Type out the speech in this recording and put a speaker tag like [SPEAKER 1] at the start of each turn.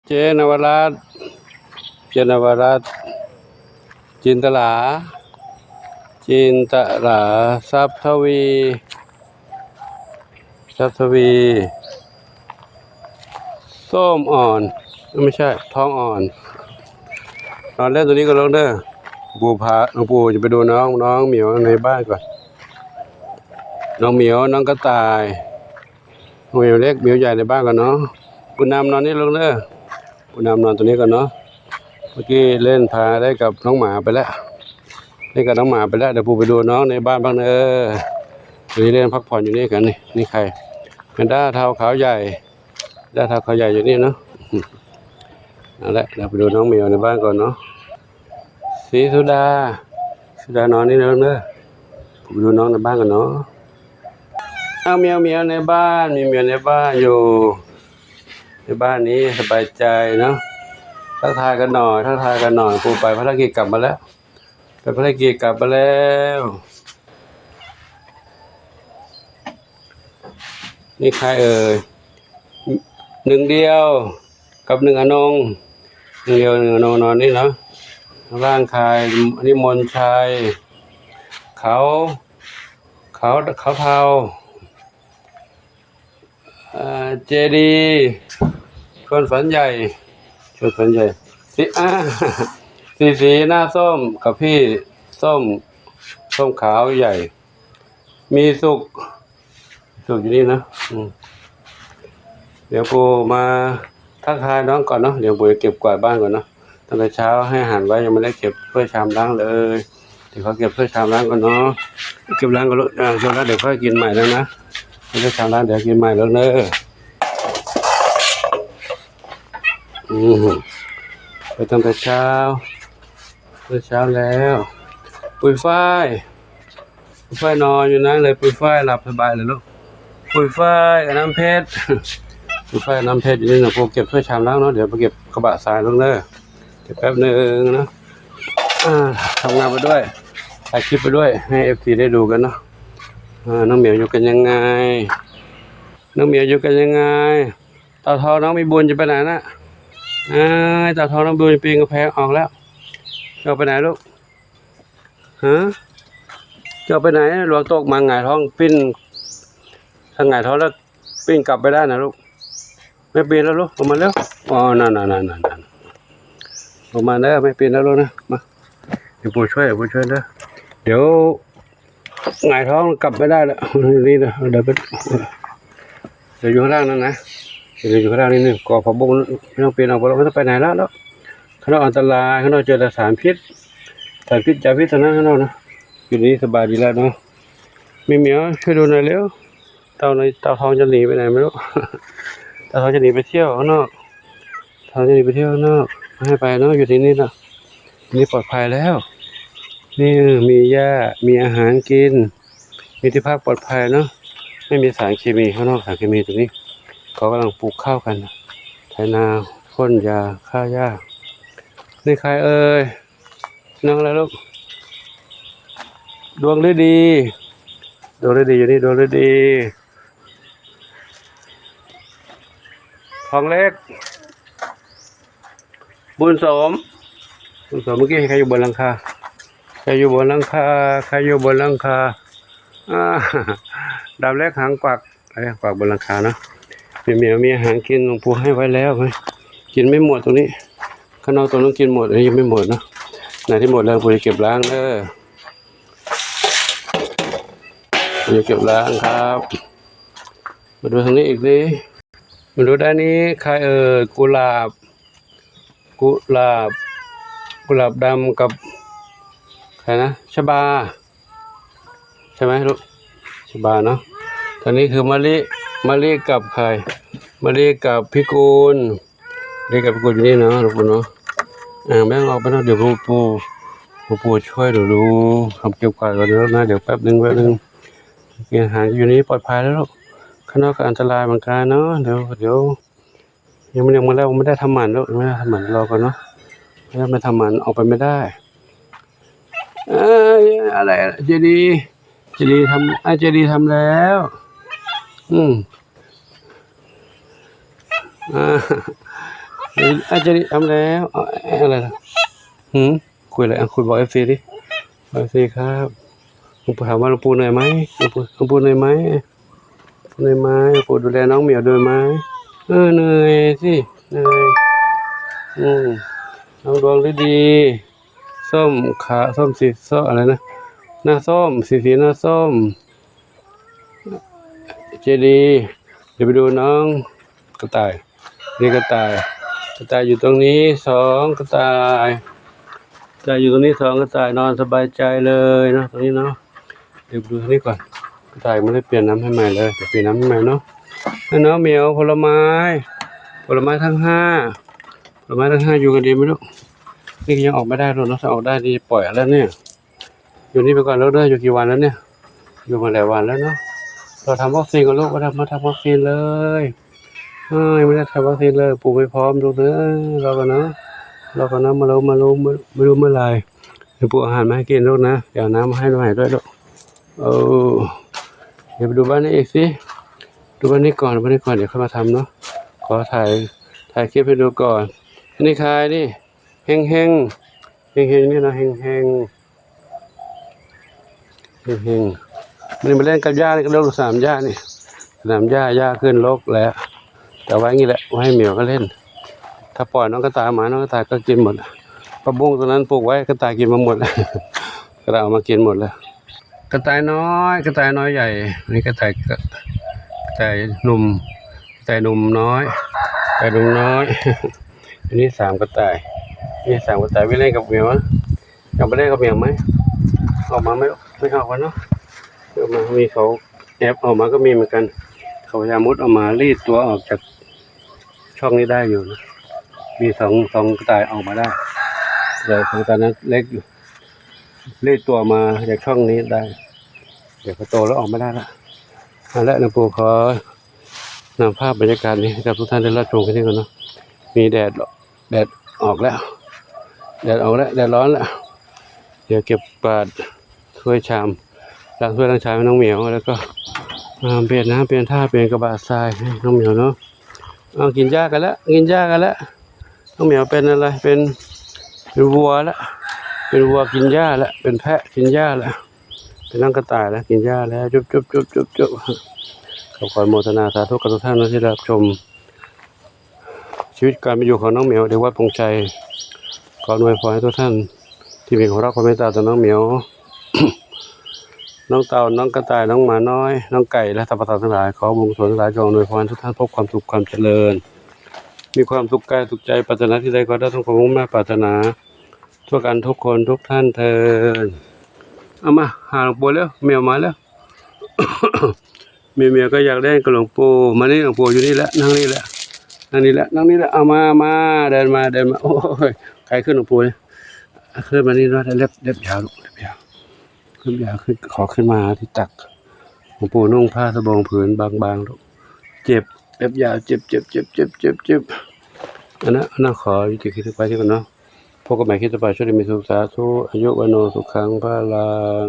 [SPEAKER 1] เจนวรัตน์จินตลาทรัพย์ทวีส้มอ่อนไม่ใช่ท้องอ่อนนอนเล่นตัวนี้ก็ลงเด้อหลวงปู่จะไปดูน้องเหมียวในบ้านก่อนน้องเหมียวน้องกระต่ายเหมียวเล็กเหมียวใหญ่ในบ้านก่อนเนาะปุณนำนอนนี่ลงเด้อปุณนำนอนตัวนี้ก่อนเนาะเมื่อกี้เล่นพาได้กับน้องหมาไปแล้วเล่นกับน้องหมาไปแล้วเดี๋ยวปู่ไปดูน้องในบ้านบ้างเนอะวันนี้เล่นพักผ่อนอยู่นี่กันนี่ใครเป็นด้าเท้าขาวใหญ่อยู่นี่เนาะเอาละเดี๋ยวไปดูน้องเหมียวในบ้านก่อนเนาะสีสุดานอนนี่เนอะไปดูน้องในบ้านกันเนาะเอาเมียวในบ้านมีเมียวในบ้านอยู่ในบ้านนี้สบายใจเนาะทักทายกันหน่อยปู่ไปภารกิจกลับมาแล้วนี่ใครเอ่ยหนึ่งเดียวกับหนึ่งอนงนอนนี่เนาะร่างกายนิมนต์ชัยเขาเทาเจดีชวนฝันใหญ่สีหน้าส้มกับพี่ส้มขาวใหญ่มีสุกอยู่นี่นะเดี๋ยวปู่มาทักทายน้องก่อนเนาะเดี๋ยวปู่จะเก็บกวาดบ้านก่อนเนาะตั้งแต่เช้าให้อาหารไว้ยังไม่ได้เก็บถ้วยชามล้างเลยเดี๋ยวเขาเก็บถ้วยชามล้างก่อนเนาะเก็บล้างก็ช่วงนั้นเดี๋ยวค่อยกินใหม่แล้วนะถ้วยชามล้างเดี๋ยวกินใหม่แล้วเนอะไปตั้งแต่เช้าแล้วปุยฝ้ายนอนอยู่นั่งเลยปุยฝ้ายหลับสบายเลยลูกปุยฝ้ายกับน้ำเพชรอยู่นี่นะพวกเก็บถ้วยชามล้างเนาะเดี๋ยวไปเก็บกระบะทรายลงเลยเดี๋ยวแป๊บนึงนะทำงานไปด้วยถ่ายคลิปไปด้วยให้FCได้ดูกันเนาะน้องเหมียวอยู่กันยังไงตาทองน้องมีบุญจะไปไหนนะตาทองน้องบุญปีนกระแพงออกแล้วจะไปไหนลูกจะไปไหนหลวงตกมาหงายท้องปิ้นถ้าหงายท้องแล้วปิ้นกลับไปได้นะลูกไม่ปีนแล้วลูกออกมาแล้วอ๋อนั่นออกมาแล้วไม่ปีนแล้วลูกนะมาเดี๋ยวปู่ช่วยเด้อเดี๋ยวหงายท้องกลับไม่ได้แล้วนี่นะเดี๋ยวอยู่ข้างล่างนั่นนะเดี๋ยวอยู่ข้างล่างนิดนึงก่อผักบุ้งไม่ต้องปีนออกไปแล้วไม่ต้องไปไหนแล้วข้างนอกอันตรายข้างนอกเจอแต่สารพิษยาพิษนะข้างนอกนะอยู่นี่สบายดีแล้วเนาะมีเหมียวช่วยดูหน่อยเร็วเต่าทองจะหนีไปไหนไม่รู้เต่าทองจะหนีไปเที่ยวข้างนอกไม่ให้ไปเนาะอยู่ที่นี่นะนี่ปลอดภัยแล้วนี่มีหญ้ามีอาหารกินมีที่พักปลอดภัยเนาะไม่มีสารเคมีข้างนอกสารเคมีตรงนี้เขากำลังปลูกข้าวกันไถนาพ่นยาฆ่าหญ้านี่ใครเอ่ยน้องอะไรลูกดวงฤดีอยู่นี่ดวงฤดีทองเล็กบุญสมเมื่อกี้ใครอยู่บนหลังคาดาวเล็กหางกวักบนหลังคานะเหมียวมีอาหารกินหลวงปู่ให้ไว้แล้วกินไม่หมดตรงนี้ข้างนอกตรงนั้นกินหมดยังไม่หมดนะไหนที่หมดแล้วปู่จะเก็บล้างเก็บล้างครับมาดูทางนี้อีกดิมาดูด้านนี้ใครกุหลาบดำกับใครนะชบาใช่ไหมลูกชบาเนาะตอนนี้คือมะลิกับใครมะลิกับพี่กูลอยู่นี่เนาะลูกเนาะแม่งออกไปเนาะเดี๋ยวปู่ช่วยดูทำเกี่ยวกับกันแล้วนะเดี๋ยวแป๊บนึงกินอาหารอยู่นี้ปลอดภัยแล้วลูกข้างนอกก็อันตรายเหมือนกันเนาะเดี๋ยวยังมาแล้วไม่ได้ทำหมันลูกไม่ได้ทำหมันรอก่อนเนาะไม่ทำหมันออกไปไม่ได้อะไรเจดีทำแล้ว อาจารย์ทำแล้วอะไรล่ะคุยอะไรคุยบอกFCดิFCครับหลวงปู่ถามว่าหลวงปู่เหนื่อยไหมหลวงปู่เหนื่อยไหมเหนื่อยไหมหลวงปู่ดูแลน้องเหมียวด้วยไหมเหนื่อยสิเหนื่อยน้องดวงดีส้มขาส้มสีส้มอะไรนะหน้าส้มสีหน้าส้มเจดีเดี๋ยวไปดูน้องกระต่ายนี่กระต่ายอยู่ตรงนี้2กระต่ายอยู่ตรงนี้2กระต่ายนอนสบายใจเลยเนาะตรงนี้เนาะเดี๋ยวดูตรงนี้ก่อนกระต่ายไม่ได้เปลี่ยนน้ำให้ใหม่เลยจะเปลี่ยนน้ำให้ใหม่เนาะให้น้องเหมียวผลไม้ทั้ง5อยู่กันดีไหมลูกนี่ยังออกไม่ได้หรอกเนาะถ้าออกได้ดีปล่อยแล้วเนี่ยอยู่นี่ไปก่อนแล้วเด้ออยู่กี่วันแล้วเนี่ยอยู่มาหลายวันแล้วเนาะเราทำวัคซีนกับลูกมาทำวัคซีนเลยไม่ได้ทำวัคซีนเลยปู่ไม่พร้อมลูกเด้อรอกันนะมารู้เมื่อไหร่เดี๋ยวปู่อาหารมาให้กินลูกนะเดี๋ยวน้ำมาให้ด้วยลูกเดี๋ยวไปดูบ้านนี้อีกสิดูบ้านนี้ก่อนเดี๋ยวค่อยมาทำเนาะขอถ่ายคลิปให้ดูก่อนนี่ใครนี่เฮงนี่นะเฮงนี่มาเล่นกับย่านี่ก็เล่น3ย่านี่สนามย่าขึ้นรกแล้วแต่ไว้งี้แหละไว้ให้เหมียวก็เล่นถ้าปล่อยน้องกระต่ายมาน้องกระต่ายก็กินหมดปลาบุ้งตัวนั้นปลูกไว้กระต่ายกินมาหมดแล้วกระต่ายเอามากินหมดแล้วกระต่ายน้อยใหญ่นี่กระต่ายหนุ่มน้อยอันนี้3กระต่ายไม่เล่นกับเหมียวอยากไปเล่นกับเหมียวไหมออกมาไม่ออกวะเนาะเดี๋ยวมามีเขาแอบออกมาก็มีเหมือนกันเขาพยายามมุดออกมารีดตัวออกจากช่องนี้ได้อยู่นะมีสองกระต่ายออกมาได้แต่ของตอนนั้นเล็กอยู่รีดตัวมาจากช่องนี้ได้เดี๋ยวพอโตแล้วออกไม่ได้ละและหลวงปู่ขอนำภาพบรรยากาศนี้ให้กับทุกท่านได้รับชมกันที่ก่อนเนาะมีแดดออกแล้วแดดร้อนแล้วเดี๋ยวเก็บกวาดถ้วยชามล้างถ้วยล้างชามให้น้องเหมียวแล้วก็เปลี่ยนน้ำเปลี่ยนท่าเปลี่ยนกระบะทรายให้น้องเหมียวเนาะกินหญ้ากันแล้วน้องเหมียวเป็นอะไรเป็นวัวแล้วเป็นวัวกินหญ้าแล้วเป็นแพะกินหญ้าแล้วเป็นน้องกระต่ายแล้วกินหญ้าแล้วจุ๊บขอโมทนาสาธุกับทุกท่านที่รับชมชีวิตการเป็นอยู่ของน้องเหมียวเดี๋ยววัดพงชัยขออวยพรให้ทุกท่านที่มีความรักความเมตตาต่อน้องเหมียว น้องเต่าน้องกระต่ายน้องหมาน้อยน้องไก่และสัตว์ประหลาดทั้งหลายขอบุญกุศลทั้งหลายจงอวยพรทุกท่านพบความสุขความเจริญมีความสุขกายสุขใจปรารถนาที่ใดก็ได้ทุกความมุ่งมั่นปรารถนาทั่วกันทุกคนทุกท่านเถิดเอามาหาหลวงปู่แล้วเหมียวมาแล้ว เมียก็อยากเล่นกับหลวงปู่มานี่หลวงปู่อยู่นี่แหละนั่งนี่แหละเอามาเดินมาโอ้ยใครขึ้นหลวงปู่เนี่ยขึ้นมานี่ด้วยเล็บยาวขึ้นขอขึ้นมาที่ตักหลวงปู่นุ่งผ้าสบงผืนบางๆลูกเจ็บเล็บยาวเจ็บอันนั้นขอยุติคลิปไปที่ก่อนเนาะพบกันใหม่คลิปต่อไปช่วยมีสุขสาธุอายุวันโนสุขังพลัง